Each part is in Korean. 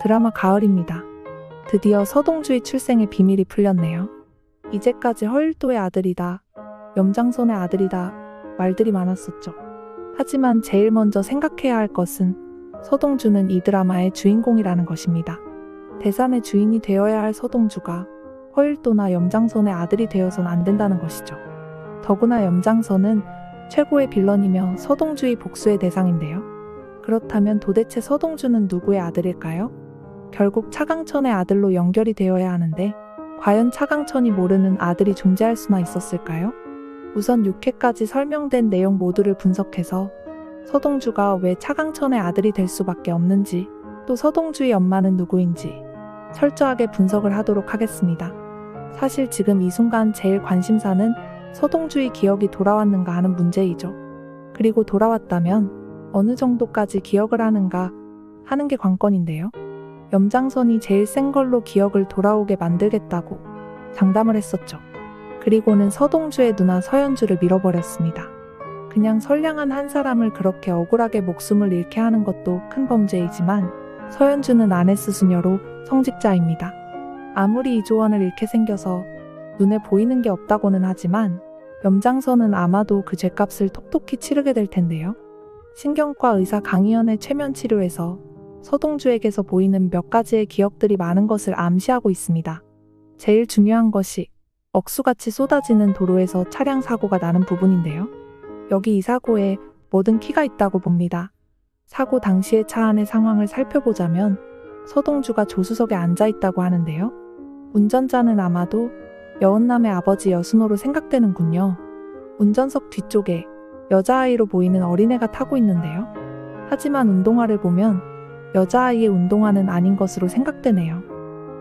드라마 가을입니다. 드디어 서동주의 출생의 비밀이 풀렸네요. 이제까지 허일도의 아들이다, 염장선의 아들이다 말들이 많았었죠. 하지만 제일 먼저 생각해야 할 것은 서동주는 이 드라마의 주인공이라는 것입니다. 대산의 주인이 되어야 할 서동주가 허일도나 염장선의 아들이 되어선 안 된다는 것이죠. 더구나 염장선은 최고의 빌런이며 서동주의 복수의 대상인데요. 그렇다면 도대체 서동주는 누구의 아들일까요? 결국 차강천의 아들로 연결이 되어야 하는데 과연 차강천이 모르는 아들이 존재할 수나 있었을까요? 우선 6회까지 설명된 내용 모두를 분석해서 서동주가 왜 차강천의 아들이 될 수밖에 없는지, 또 서동주의 엄마는 누구인지 철저하게 분석을 하도록 하겠습니다. 사실 지금 이 순간 제일 관심사는 서동주의 기억이 돌아왔는가 하는 문제이죠. 그리고 돌아왔다면 어느 정도까지 기억을 하는가 하는 게 관건인데요. 염장선이 제일 센 걸로 기억을 돌아오게 만들겠다고 장담을 했었죠. 그리고는 서동주의 누나 서연주를 밀어버렸습니다. 그냥 선량한 한 사람을 그렇게 억울하게 목숨을 잃게 하는 것도 큰 범죄이지만 서연주는 아네스 수녀로 성직자입니다. 아무리 이조원을 잃게 생겨서 눈에 보이는 게 없다고는 하지만 염장선은 아마도 그 죗값을 톡톡히 치르게 될 텐데요. 신경과 의사 강희연의 최면 치료에서 서동주에게서 보이는 몇 가지의 기억들이 많은 것을 암시하고 있습니다. 제일 중요한 것이 억수같이 쏟아지는 도로에서 차량 사고가 나는 부분인데요. 여기 이 사고에 뭐든 키가 있다고 봅니다. 사고 당시의 차 안의 상황을 살펴보자면 서동주가 조수석에 앉아있다고 하는데요. 운전자는 아마도 여원남의 아버지 여순호로 생각되는군요. 운전석 뒤쪽에 여자아이로 보이는 어린애가 타고 있는데요. 하지만 운동화를 보면 여자아이의 운동화는 아닌 것으로 생각되네요.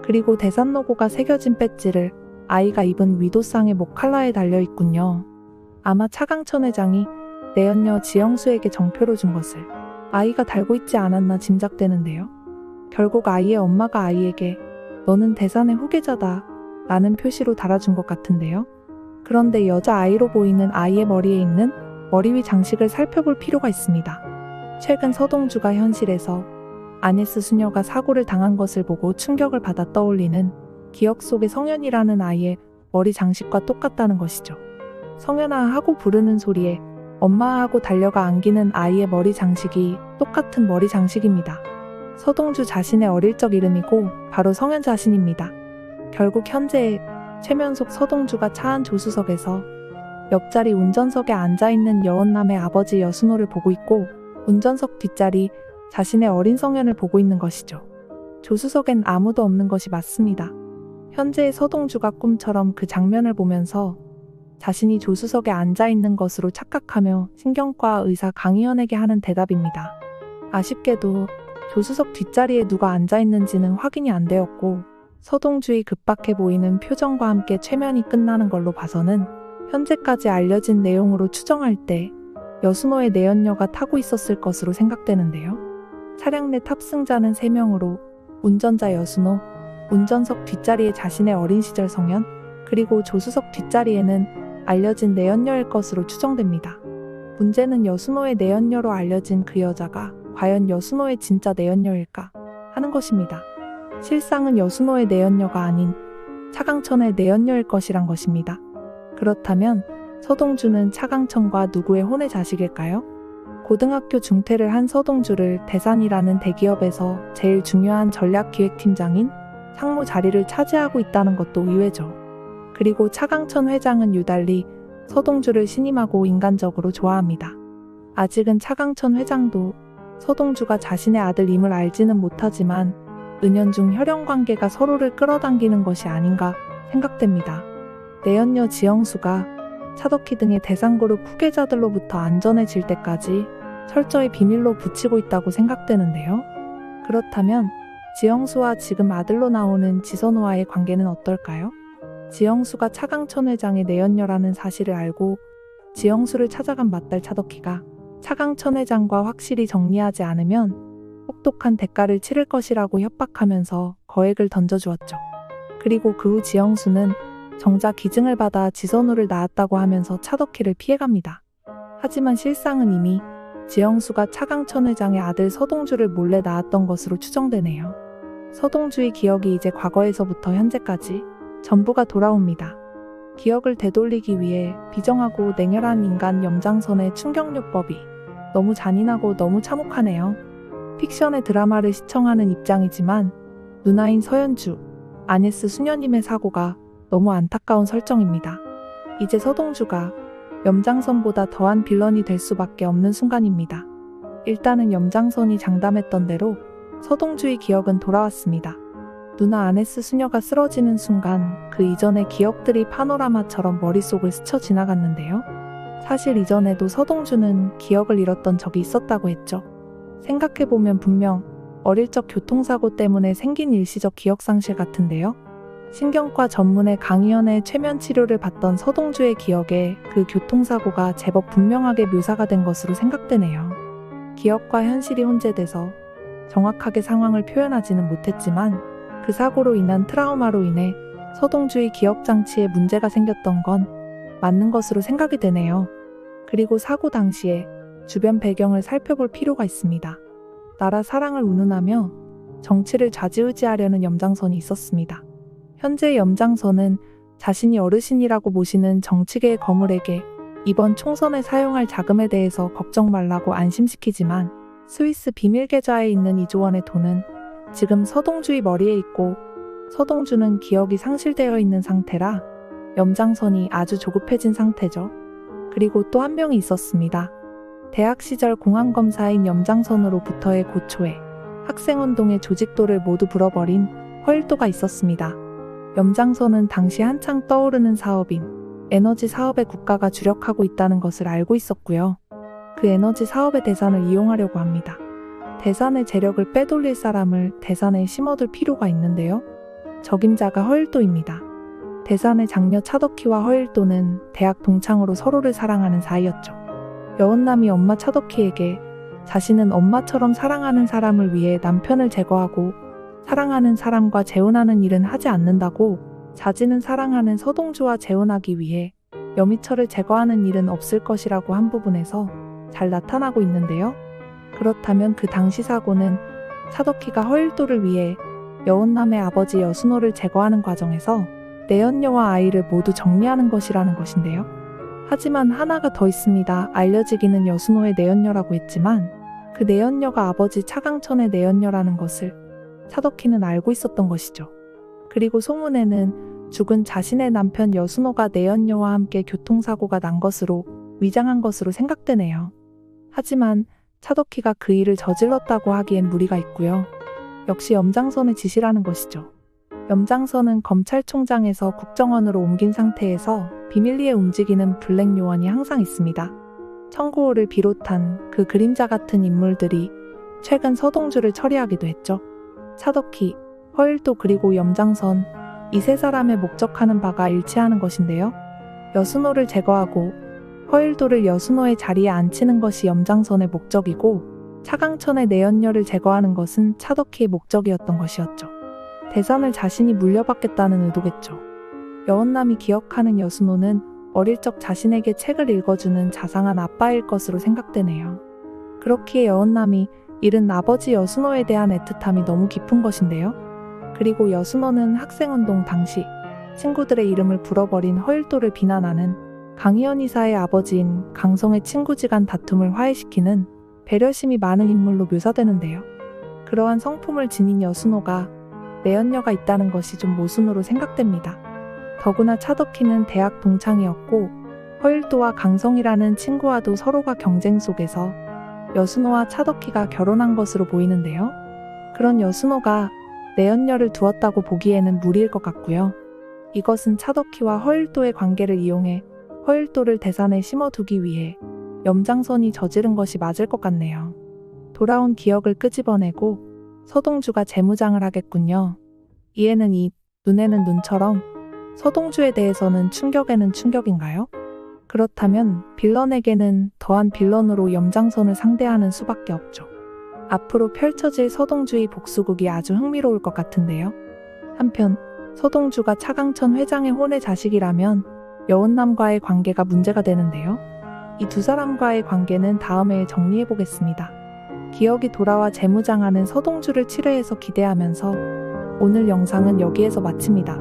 그리고 대산로고가 새겨진 배지를 아이가 입은 위도상의 목칼라에 달려있군요. 아마 차강천 회장이 내연녀 지영수에게 정표로 준 것을 아이가 달고 있지 않았나 짐작되는데요. 결국 아이의 엄마가 아이에게 너는 대산의 후계자다 라는 표시로 달아준 것 같은데요. 그런데 여자아이로 보이는 아이의 머리에 있는 머리 위 장식을 살펴볼 필요가 있습니다. 최근 서동주가 현실에서 아네스 수녀가 사고를 당한 것을 보고 충격을 받아 떠올리는 기억 속의 성현이라는 아이의 머리 장식과 똑같다는 것이죠. 성현아 하고 부르는 소리에 엄마 하고 달려가 안기는 아이의 머리 장식이 똑같은 머리 장식입니다. 서동주 자신의 어릴 적 이름이고 바로 성현 자신입니다. 결국 현재 최면속 서동주가 차 안 조수석에서 옆자리 운전석에 앉아있는 여원남의 아버지 여순호를 보고 있고 운전석 뒷자리 자신의 어린 성현을 보고 있는 것이죠. 조수석엔 아무도 없는 것이 맞습니다. 현재의 서동주가 꿈처럼 그 장면을 보면서 자신이 조수석에 앉아있는 것으로 착각하며 신경과 의사 강희연에게 하는 대답입니다. 아쉽게도 조수석 뒷자리에 누가 앉아있는지는 확인이 안 되었고 서동주의 급박해 보이는 표정과 함께 최면이 끝나는 걸로 봐서는 현재까지 알려진 내용으로 추정할 때 여순호의 내연녀가 타고 있었을 것으로 생각되는데요. 차량 내 탑승자는 3명으로 운전자 여순호, 운전석 뒷자리에 자신의 어린 시절 성현, 그리고 조수석 뒷자리에는 알려진 내연녀일 것으로 추정됩니다. 문제는 여순호의 내연녀로 알려진 그 여자가 과연 여순호의 진짜 내연녀일까 하는 것입니다. 실상은 여순호의 내연녀가 아닌 차강천의 내연녀일 것이란 것입니다. 그렇다면 서동주는 차강천과 누구의 혼의 자식일까요? 고등학교 중퇴를 한 서동주를 대산이라는 대기업에서 제일 중요한 전략기획팀장인 상무 자리를 차지하고 있다는 것도 의외죠. 그리고 차강천 회장은 유달리 서동주를 신임하고 인간적으로 좋아합니다. 아직은 차강천 회장도 서동주가 자신의 아들임을 알지는 못하지만 은연중 혈연관계가 서로를 끌어당기는 것이 아닌가 생각됩니다. 내연녀 지영수가 차덕희 등의 대상그룹 후계자들로부터 안전해질 때까지 철저히 비밀로 붙이고 있다고 생각되는데요. 그렇다면 지영수와 지금 아들로 나오는 지선우와의 관계는 어떨까요? 지영수가 차강천 회장의 내연녀라는 사실을 알고 지영수를 찾아간 맏딸 차덕희가 차강천 회장과 확실히 정리하지 않으면 혹독한 대가를 치를 것이라고 협박하면서 거액을 던져주었죠. 그리고 그 후 지영수는 정작 기증을 받아 지선우를 낳았다고 하면서 차덕희를 피해갑니다. 하지만 실상은 이미 지영수가 차강천 회장의 아들 서동주를 몰래 낳았던 것으로 추정되네요. 서동주의 기억이 이제 과거에서부터 현재까지 전부가 돌아옵니다. 기억을 되돌리기 위해 비정하고 냉혈한 인간 염장선의 충격요법이 너무 잔인하고 너무 참혹하네요. 픽션의 드라마를 시청하는 입장이지만 누나인 서연주, 아네스 수녀님의 사고가 너무 안타까운 설정입니다. 이제 서동주가 염장선보다 더한 빌런이 될 수밖에 없는 순간입니다. 일단은 염장선이 장담했던 대로 서동주의 기억은 돌아왔습니다. 누나 아네스 수녀가 쓰러지는 순간 그 이전의 기억들이 파노라마처럼 머릿속을 스쳐 지나갔는데요. 사실 이전에도 서동주는 기억을 잃었던 적이 있었다고 했죠. 생각해보면 분명 어릴 적 교통사고 때문에 생긴 일시적 기억상실 같은데요. 신경과 전문의 강의원의 최면 치료를 받던 서동주의 기억에 그 교통사고가 제법 분명하게 묘사가 된 것으로 생각되네요. 기억과 현실이 혼재돼서 정확하게 상황을 표현하지는 못했지만 그 사고로 인한 트라우마로 인해 서동주의 기억장치에 문제가 생겼던 건 맞는 것으로 생각이 되네요. 그리고 사고 당시에 주변 배경을 살펴볼 필요가 있습니다. 나라 사랑을 운운하며 정치를 좌지우지하려는 염장선이 있었습니다. 현재 염장선은 자신이 어르신이라고 모시는 정치계의 거물에게 이번 총선에 사용할 자금에 대해서 걱정 말라고 안심시키지만 스위스 비밀 계좌에 있는 2조 원의 돈은 지금 서동주의 머리에 있고 서동주는 기억이 상실되어 있는 상태라 염장선이 아주 조급해진 상태죠. 그리고 또 한 명이 있었습니다. 대학 시절 공안검사인 염장선으로부터의 고초에 학생운동의 조직도를 모두 불어버린 허일도가 있었습니다. 염장선은 당시 한창 떠오르는 사업인 에너지 사업에 국가가 주력하고 있다는 것을 알고 있었고요. 그 에너지 사업의 대산을 이용하려고 합니다. 대산의 재력을 빼돌릴 사람을 대산에 심어둘 필요가 있는데요. 적임자가 허일도입니다. 대산의 장녀 차덕희와 허일도는 대학 동창으로 서로를 사랑하는 사이였죠. 여원남이 엄마 차덕희에게 자신은 엄마처럼 사랑하는 사람을 위해 남편을 제거하고 사랑하는 사람과 재혼하는 일은 하지 않는다고 자지는 사랑하는 서동주와 재혼하기 위해 여미철을 제거하는 일은 없을 것이라고 한 부분에서 잘 나타나고 있는데요. 그렇다면 그 당시 사고는 차덕희가 허일도를 위해 여원남의 아버지 여순호를 제거하는 과정에서 내연녀와 아이를 모두 정리하는 것이라는 것인데요. 하지만 하나가 더 있습니다. 알려지기는 여순호의 내연녀라고 했지만 그 내연녀가 아버지 차강천의 내연녀라는 것을 차덕희는 알고 있었던 것이죠. 그리고 소문에는 죽은 자신의 남편 여순호가 내연녀와 함께 교통사고가 난 것으로 위장한 것으로 생각되네요. 하지만 차덕희가 그 일을 저질렀다고 하기엔 무리가 있고요. 역시 염장선의 짓이라는 것이죠. 염장선은 검찰총장에서 국정원으로 옮긴 상태에서 비밀리에 움직이는 블랙 요원이 항상 있습니다. 청구호를 비롯한 그 그림자 같은 인물들이 최근 서동주를 처리하기도 했죠. 차덕희, 허일도 그리고 염장선, 이 세 사람의 목적하는 바가 일치하는 것인데요. 여순호를 제거하고 허일도를 여순호의 자리에 앉히는 것이 염장선의 목적이고 차강천의 내연녀를 제거하는 것은 차덕희의 목적이었던 것이었죠. 대산을 자신이 물려받겠다는 의도겠죠. 여원남이 기억하는 여순호는 어릴 적 자신에게 책을 읽어주는 자상한 아빠일 것으로 생각되네요. 그렇기에 여원남이 잃은 아버지 여순호에 대한 애틋함이 너무 깊은 것인데요. 그리고 여순호는 학생운동 당시 친구들의 이름을 불어버린 허일도를 비난하는 강희연 이사의 아버지인 강성의 친구지간 다툼을 화해시키는 배려심이 많은 인물로 묘사되는데요. 그러한 성품을 지닌 여순호가 내연녀가 있다는 것이 좀 모순으로 생각됩니다. 더구나 차덕희는 대학 동창이었고 허일도와 강성이라는 친구와도 서로가 경쟁 속에서 여순호와 차덕희가 결혼한 것으로 보이는데요. 그런 여순호가 내연녀를 두었다고 보기에는 무리일 것 같고요. 이것은 차덕희와 허일도의 관계를 이용해 허일도를 대산에 심어두기 위해 염장선이 저지른 것이 맞을 것 같네요. 돌아온 기억을 끄집어내고 서동주가 재무장을 하겠군요. 이에는 입, 눈에는 눈처럼 서동주에 대해서는 충격에는 충격인가요? 그렇다면 빌런에게는 더한 빌런으로 염장선을 상대하는 수밖에 없죠. 앞으로 펼쳐질 서동주의 복수극이 아주 흥미로울 것 같은데요. 한편 서동주가 차강천 회장의 혼의 자식이라면 여원남과의 관계가 문제가 되는데요. 이 두 사람과의 관계는 다음 회에 정리해보겠습니다. 기억이 돌아와 재무장하는 서동주를 7회에서 기대하면서 오늘 영상은 여기에서 마칩니다.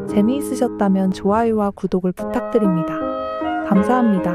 재미있으셨다면 좋아요와 구독을 부탁드립니다. 감사합니다.